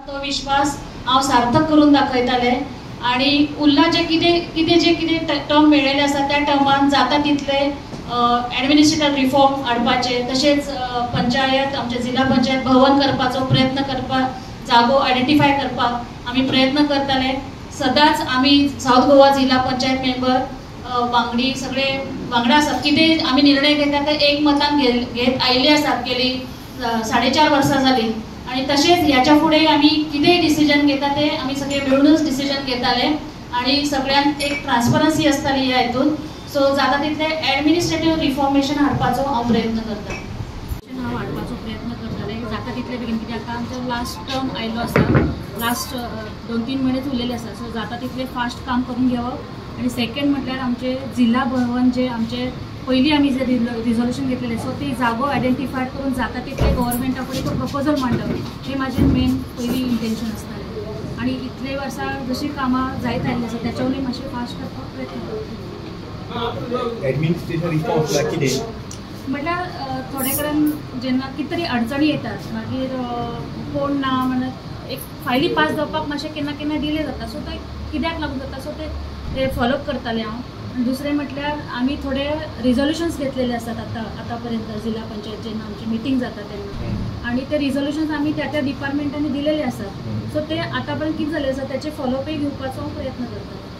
तो विश्वास हांव सार्थक करून दाखयताले आणि उरला जे कितें टर्म मेळिल्ले आसा त्या टर्मान जाता तितले एडमिनिस्ट्रेटिव्ह रिफॉर्म हाडपाचे, तशेंच पंचायत आमचे जिल्हा पंचायत भवन करपाचो प्रयत्न करपाक, जागो आयडेंटिफाय करपाक आमी प्रयत्न करताले। सदांच आमी साऊथ गोवा जिल्हा पंचायत मेंबर वांगडी सगळे वांगडा आसात। कितें आमी निर्णय घेतात ते एक मतान घेत आयिल्ले आसात, गेली 4.5 वर्सां जाली आणि तशेंच ह्याच्या फुडें आमी कितेंय डिसिजन घेता ते आमी सगळे मेळूनच डिसिजन घेताले आणि सगळ्यांत एक ट्रान्सपरन्सी आसताली ह्या हितून। सो जाता तितले एडमिनिस्ट्रेटिव्ह रिफॉर्मेशन हाडपाचो हांव प्रयत्न करता, हांव हाडपाचो प्रयत्न करताले जाता तितले बेगीन, कित्याक आमचो लास्ट टर्म आयलो आसा, लास्ट 2-3 म्हयनेच उरलेले आसा। सो जाता तितले फास्ट काम करून घेवप आणि सेकंड म्हटल्यार आमचे जिल्हा भवन जे आमचे पयलीं आमी जे रिझोल्युशन घेतलेले, सो ती जागो आयडेंटिफाय करून जाता तितले गव्हर्मेंटा कडेन तो प्रपोजल मांडप, हे माझे मेन पयली इंटेन्शन आसतालें। आणि इतले वर्सां जशी कामां जायत आयिल्ली आसा त्याच्यावरय मातशें फास्ट करपाक प्रयत्न करता। एडमिनिस्ट्रेशन रिफॉर्म्स कितें म्हटल्यार थोडे कडेन जेन्ना कितें तरी अडचणी येतात, मागीर कोण ना म्हणत एक फायली पास जावपाक मातशें केन्ना केन्ना डिले जाता, सो ते कित्याक लागून जाता, सो ते फॉलोअप करतालें हांव। आणि दुसरें म्हटल्यार आमी थोडे रिझोल्युशन्स घेतलेले आसात आतां पर्यंत जिल्हा पंचायत जेन्ना आमची मिटींग जाता तेन्ना, आणि ते रिझोल्युशन्स आमी त्या डिपार्टमेंटांनी दिलेले आसात। सो ते आतां पर्यंत कितें जालें आसा त्याचे फॉलोअपय घेवपाचो प्रयत्न करता।